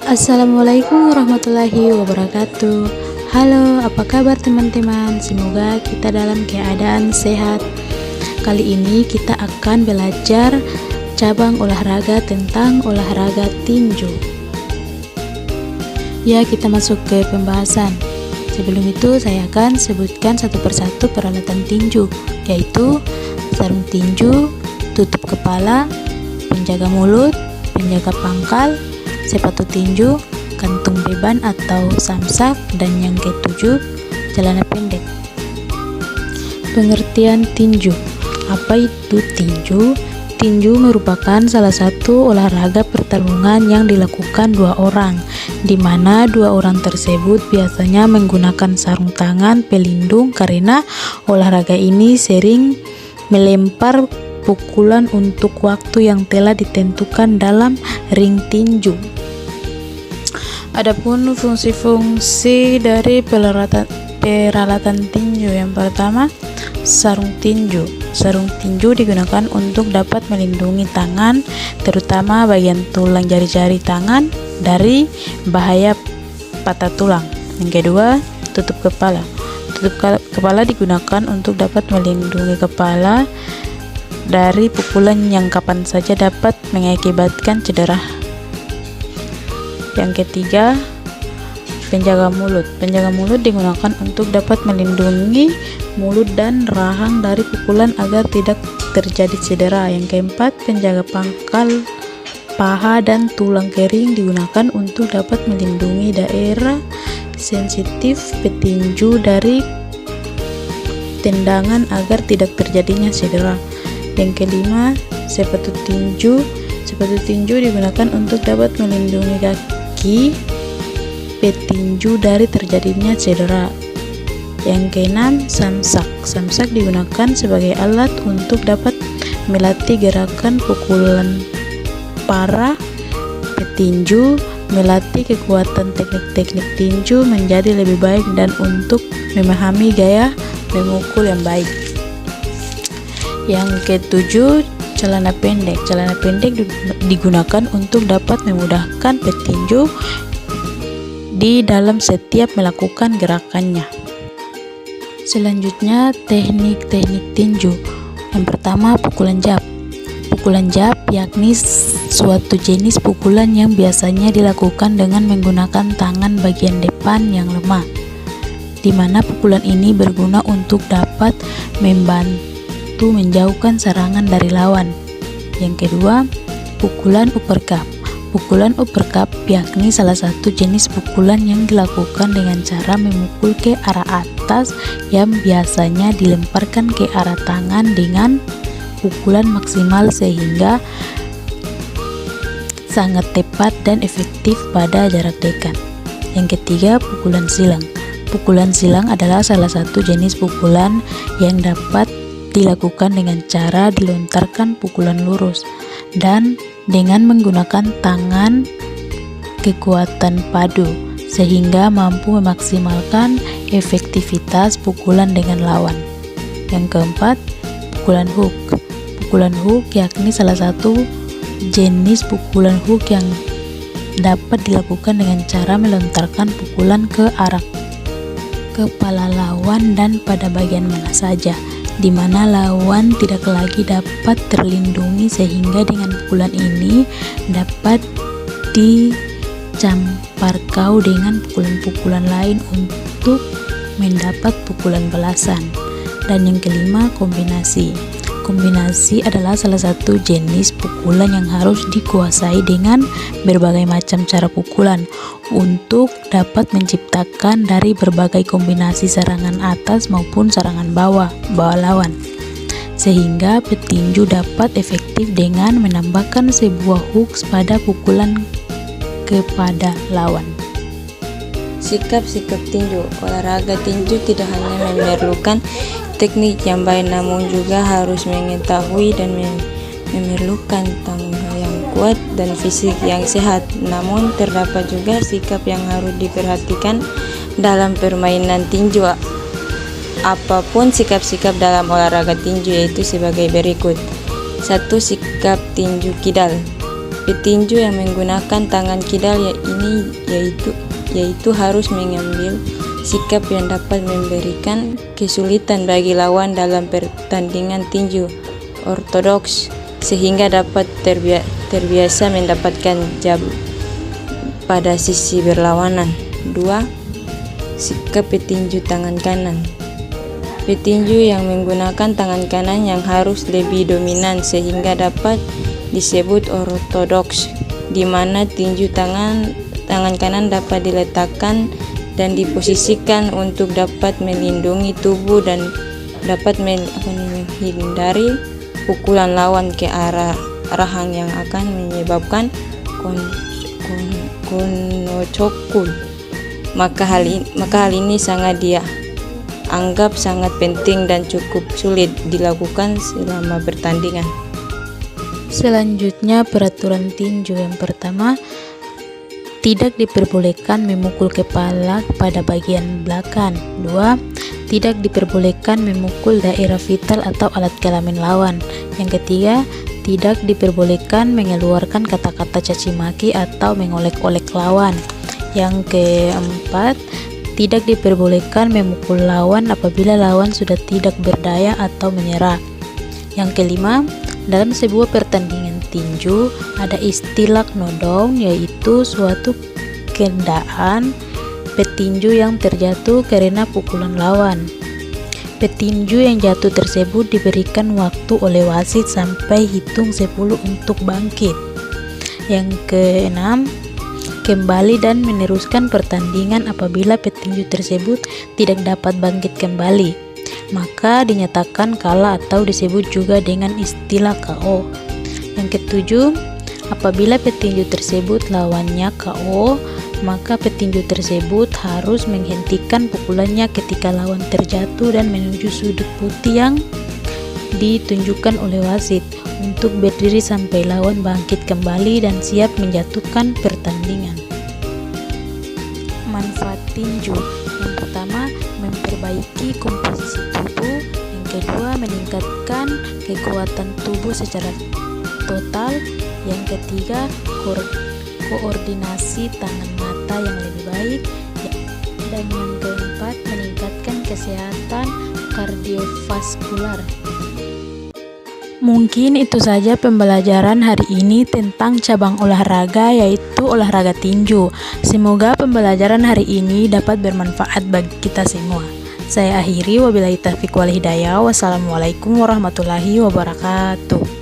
Assalamualaikum warahmatullahi wabarakatuh. Halo, apa kabar teman-teman? Semoga kita dalam keadaan sehat. Kali ini kita akan belajar cabang olahraga tentang olahraga tinju. Ya, kita masuk ke pembahasan. Sebelum itu saya akan sebutkan satu persatu peralatan tinju, yaitu sarung tinju, tutup kepala, penjaga mulut, penjaga pangkal, sepatu tinju, kantung beban atau samsak, dan yang ketujuh, celana pendek. Pengertian tinju. Apa itu tinju? Tinju merupakan salah satu olahraga pertarungan yang dilakukan dua orang, di mana dua orang tersebut biasanya menggunakan sarung tangan pelindung karena olahraga ini sering melempar pukulan untuk waktu yang telah ditentukan dalam ring tinju. Adapun fungsi-fungsi dari peralatan tinju, yang pertama, sarung tinju. Sarung tinju digunakan untuk dapat melindungi tangan, terutama bagian tulang jari-jari tangan, dari bahaya patah tulang. Yang kedua, tutup kepala. Tutup kepala digunakan untuk dapat melindungi kepala dari pukulan yang kapan saja dapat mengakibatkan cedera. Yang ketiga, penjaga mulut. Penjaga mulut digunakan untuk dapat melindungi mulut dan rahang dari pukulan agar tidak terjadi cedera. Yang keempat, penjaga pangkal, paha dan tulang kering digunakan untuk dapat melindungi daerah sensitif petinju dari tendangan agar tidak terjadinya cedera. Yang kelima, sepatu tinju. Sepatu tinju digunakan untuk dapat melindungi kaki petinju dari terjadinya cedera. Yang keenam, samsak. Samsak digunakan sebagai alat untuk dapat melatih gerakan pukulan para petinju, melatih kekuatan teknik-teknik tinju menjadi lebih baik, dan untuk memahami gaya memukul yang baik. Yang ketujuh, celana pendek. Celana pendek digunakan untuk dapat memudahkan petinju di dalam setiap melakukan gerakannya. Selanjutnya, teknik-teknik tinju. Yang pertama, pukulan jab. Pukulan jab yakni suatu jenis pukulan yang biasanya dilakukan dengan menggunakan tangan bagian depan yang lemah, di mana pukulan ini berguna untuk dapat membantu menjauhkan serangan dari lawan. Yang kedua, pukulan uppercut. Pukulan uppercut yakni salah satu jenis pukulan yang dilakukan dengan cara memukul ke arah atas yang biasanya dilemparkan ke arah tangan dengan pukulan maksimal sehingga sangat tepat dan efektif pada jarak dekat. Yang ketiga, pukulan silang. Pukulan silang adalah salah satu jenis pukulan yang dapat dilakukan dengan cara dilontarkan pukulan lurus dan dengan menggunakan tangan kekuatan padu sehingga mampu memaksimalkan efektivitas pukulan dengan lawan. Yang keempat, pukulan hook. Pukulan hook yakni salah satu jenis pukulan hook yang dapat dilakukan dengan cara melontarkan pukulan ke arah kepala lawan dan pada bagian mana saja, di mana lawan tidak lagi dapat terlindungi, sehingga dengan pukulan ini dapat dicampar kau dengan pukulan-pukulan lain untuk mendapat pukulan balasan. Dan yang kelima, kombinasi. Kombinasi adalah salah satu jenis pukulan yang harus dikuasai dengan berbagai macam cara pukulan untuk dapat menciptakan dari berbagai kombinasi serangan atas maupun serangan bawah lawan, sehingga petinju dapat efektif dengan menambahkan sebuah hooks pada pukulan kepada lawan. Sikap-sikap tinju. Olahraga tinju tidak hanya memerlukan teknik yang baik, namun juga harus mengetahui dan memerlukan tangga yang kuat dan fisik yang sehat. Namun terdapat juga sikap yang harus diperhatikan dalam permainan tinju. Apapun sikap-sikap dalam olahraga tinju yaitu sebagai berikut. 1. Sikap tinju kidal. Petinju yang menggunakan tangan kidal yaitu harus mengambil sikap yang dapat memberikan kesulitan bagi lawan dalam pertandingan tinju ortodoks sehingga dapat terbiasa mendapatkan jab pada sisi berlawanan. 2. Sikap petinju tangan kanan. Petinju yang menggunakan tangan kanan yang harus lebih dominan sehingga dapat disebut ortodoks, di mana tinju tangan kanan dapat diletakkan dan diposisikan untuk dapat melindungi tubuh dan dapat menghindari pukulan lawan ke arahan yang akan menyebabkan konocokul. Maka hal ini sangat dia anggap sangat penting dan cukup sulit dilakukan selama pertandingan. Selanjutnya peraturan tinju yang pertama, tidak diperbolehkan memukul kepala pada bagian belakang. 2. Tidak diperbolehkan memukul daerah vital atau alat kelamin lawan. Yang ketiga, tidak diperbolehkan mengeluarkan kata-kata caci maki atau mengolek-olek lawan. Yang keempat, tidak diperbolehkan memukul lawan apabila lawan sudah tidak berdaya atau menyerah. Yang kelima, dalam sebuah pertandingan tinju ada istilah knockdown, yaitu suatu keadaan petinju yang terjatuh karena pukulan lawan. Petinju yang jatuh tersebut diberikan waktu oleh wasit sampai hitung 10 untuk bangkit. Yang keenam, kembali dan meneruskan pertandingan apabila petinju tersebut tidak dapat bangkit kembali, maka dinyatakan kalah atau disebut juga dengan istilah KO. Yang ketujuh, apabila petinju tersebut lawannya KO, maka petinju tersebut harus menghentikan pukulannya ketika lawan terjatuh dan menuju sudut putih yang ditunjukkan oleh wasit untuk berdiri sampai lawan bangkit kembali dan siap menjatuhkan pertandingan. Manfaat tinju. Yang pertama, memperbaiki komposisi tubuh. Yang kedua, meningkatkan kekuatan tubuh secara total. Yang ketiga, koordinasi tangan mata yang lebih baik. Dan yang keempat, meningkatkan kesehatan kardiovaskular. Mungkin itu saja pembelajaran hari ini tentang cabang olahraga, yaitu olahraga tinju. Semoga pembelajaran hari ini dapat bermanfaat bagi kita semua. Saya akhiri, wabillahi taufiq wal hidayah. Wassalamualaikum warahmatullahi wabarakatuh.